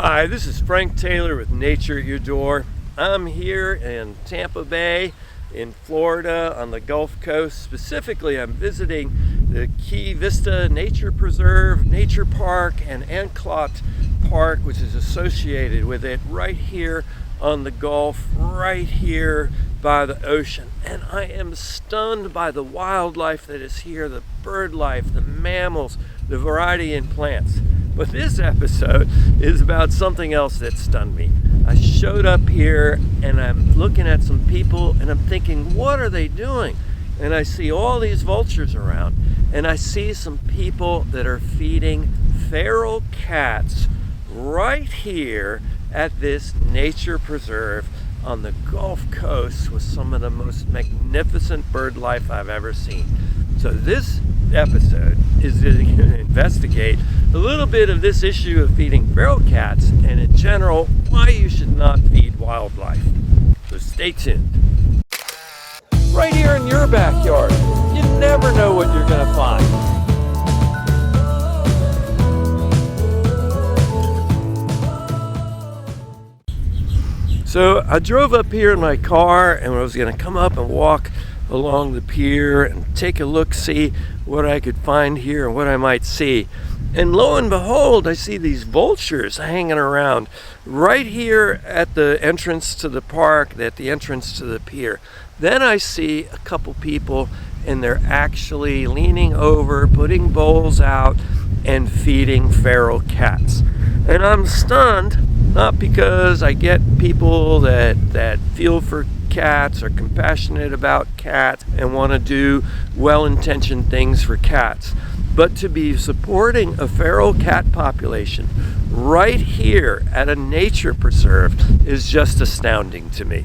Hi, this is Frank Taylor with Nature at Your Door. I'm here in Tampa Bay in Florida on the Gulf Coast. Specifically, I'm visiting the Vista Nature Preserve, Nature Park, and Anclote Park, which is associated with it, right here on the Gulf, right here by the ocean. And I am stunned by the wildlife that is here, the bird life, the mammals, the variety in plants. But this episode is about something else that stunned me. I showed up here and I'm looking at some people and I'm thinking, what are they doing? And I see all these vultures around, and I see some people that are feeding feral cats right here at this nature preserve on the Gulf Coast with some of the most magnificent bird life I've ever seen. So this episode is going to investigate a little bit of this issue of feeding feral cats, and in general, why you should not feed wildlife. So stay tuned. Right here in your backyard, you never know what you're going to find. So I drove up here in my car and I was going to come up and walk along the pier and take a look, see what I could find here and what I might see. And lo and behold, I see these vultures hanging around right here at the entrance to the park, at the entrance to the pier. Then I see a couple people and they're actually leaning over, putting bowls out and feeding feral cats. And I'm stunned, not because I get people that feel for cats, are compassionate about cats, and want to do well-intentioned things for cats, but to be supporting a feral cat population right here at a nature preserve is just astounding to me.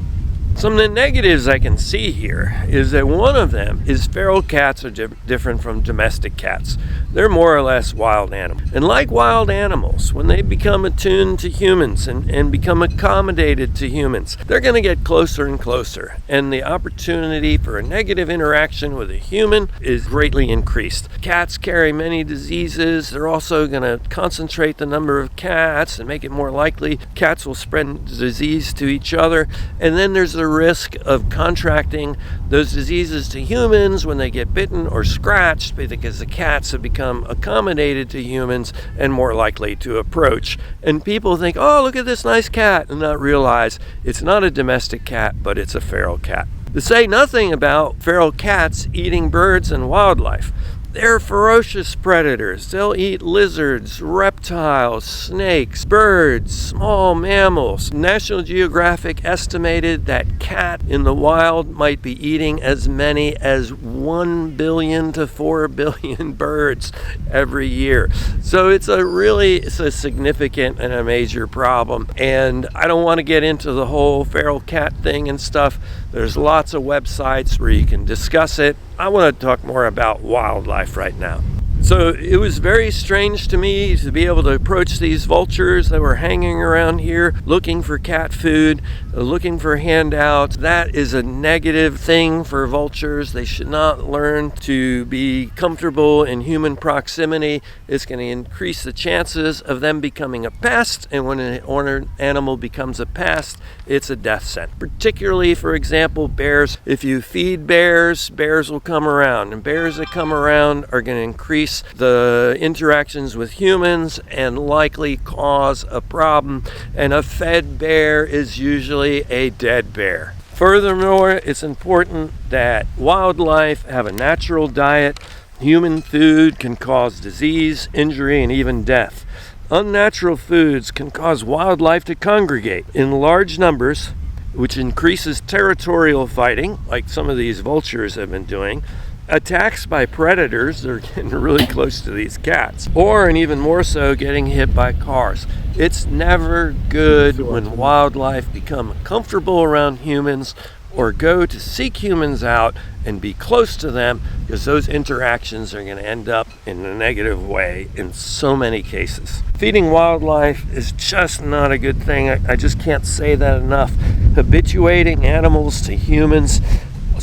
Some of the negatives I can see here is that one of them is feral cats are different from domestic cats. They're more or less wild animals. And like wild animals, when they become attuned to humans and become accommodated to humans, they're going to get closer and closer. And the opportunity for a negative interaction with a human is greatly increased. Cats carry many diseases. They're also going to concentrate the number of cats and make it more likely cats will spread disease to each other. And then there's the risk of contracting those diseases to humans when they get bitten or scratched, because the cats have become accommodated to humans and more likely to approach. And people think, oh, look at this nice cat, and not realize it's not a domestic cat, but it's a feral cat. To say nothing about feral cats eating birds and wildlife. They're ferocious predators. They'll eat lizards, reptiles, snakes, birds, small mammals. National Geographic estimated that cat in the wild might be eating as many as 1 billion to 4 billion birds every year. So it's a significant and a major problem. And I don't want to get into the whole feral cat thing and stuff. There's lots of websites where you can discuss it. I want to talk more about wildlife right now. So it was very strange to me to be able to approach these vultures that were hanging around here looking for cat food, looking for handouts. That is a negative thing for vultures. They should not learn to be comfortable in human proximity. It's going to increase the chances of them becoming a pest, and when an animal becomes a pest, it's a death sentence. Particularly, for example, bears. If you feed bears, bears will come around, and bears that come around are going to increase the interactions with humans and likely cause a problem. And a fed bear is usually a dead bear. Furthermore, it's important that wildlife have a natural diet. Human food can cause disease, injury, and even death. Unnatural foods can cause wildlife to congregate in large numbers, which increases territorial fighting, like some of these vultures have been doing, attacks by predators, they're getting really close to these cats, or, and even more so, getting hit by cars. It's never good when wildlife become comfortable around humans or go to seek humans out and be close to them, because those interactions are going to end up in a negative way in so many cases. Feeding wildlife is just not a good thing. I just can't say that enough. Habituating animals to humans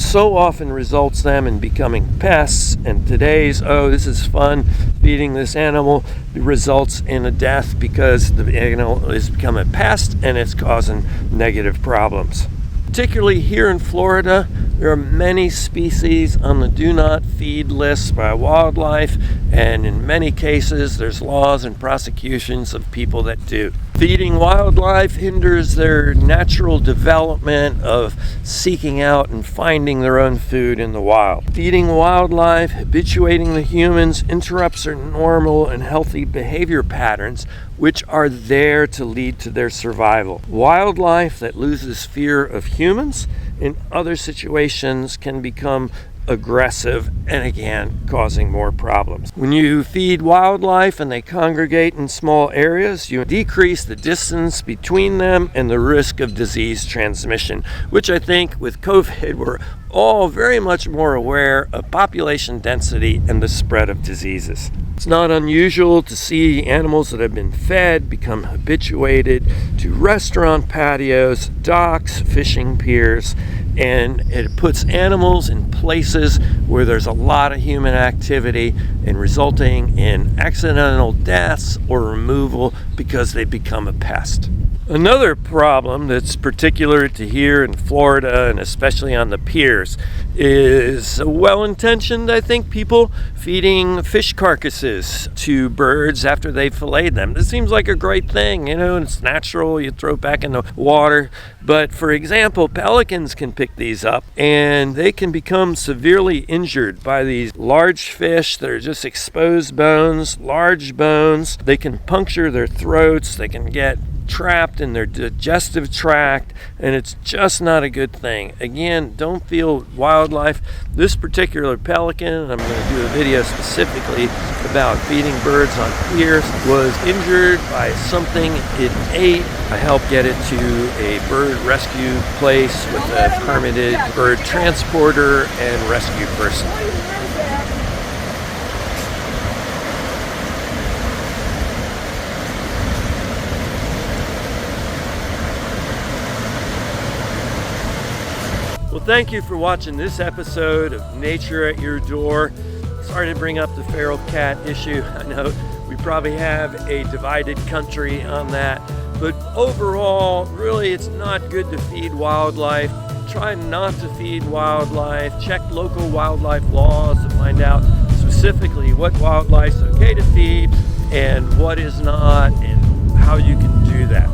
so often results them in becoming pests, and today's, oh, this is fun, feeding this animal results in a death because the animal has become a pest and it's causing negative problems. Particularly here in Florida, there are many species on the do not feed list by wildlife, and in many cases there's laws and prosecutions of people that do. Feeding wildlife hinders their natural development of seeking out and finding their own food in the wild. Feeding wildlife, habituating the humans, interrupts their normal and healthy behavior patterns, which are there to lead to their survival. Wildlife that loses fear of humans in other situations can become aggressive and again causing more problems. When you feed wildlife and they congregate in small areas, you decrease the distance between them and the risk of disease transmission, which I think with COVID we're all very much more aware of population density and the spread of diseases. It's not unusual to see animals that have been fed become habituated to restaurant patios, docks, fishing piers, and it puts animals in places where there's a lot of human activity and resulting in accidental deaths or removal because they become a pest. Another problem that's particular to here in Florida, and especially on the piers, is well-intentioned, I think, people feeding fish carcasses to birds after they've filleted them. This seems like a great thing, you know, and it's natural, you throw it back in the water. But for example, pelicans can pick these up and they can become severely injured by these large fish that are just exposed bones, large bones. They can puncture their throats, they can get trapped in their digestive tract, and it's just not a good thing. Again, don't feel wildlife. This particular pelican, and I'm going to do a video specifically about feeding birds on piers, was injured by something it ate. I helped get it to a bird rescue place with a permitted bird transporter and rescue person. Well, thank you for watching this episode of Nature at Your Door. Sorry to bring up the feral cat issue. I know we probably have a divided country on that, but overall, really, it's not good to feed wildlife. Try not to feed wildlife. Check local wildlife laws to find out specifically what wildlife is okay to feed and what is not, and how you can do that.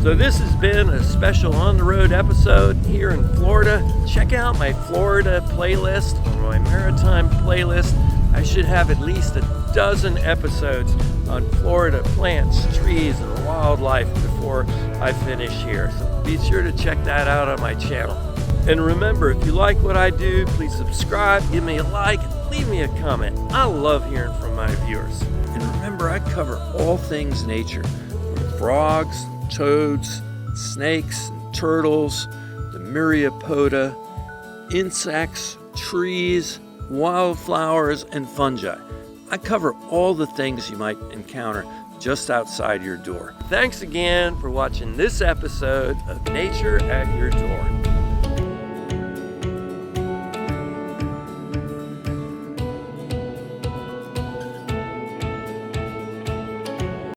So this has been a special on-the-road episode here in Florida. Check out my Florida playlist or my maritime playlist. I should have at least a dozen episodes on Florida plants, trees, and wildlife before I finish here. So be sure to check that out on my channel. And remember, if you like what I do, please subscribe, give me a like, and leave me a comment. I love hearing from my viewers. And remember, I cover all things nature, from frogs, toads, snakes, and turtles, the myriapoda, insects, trees, wildflowers, and fungi. I cover all the things you might encounter just outside your door. Thanks again for watching this episode of Nature at Your Door.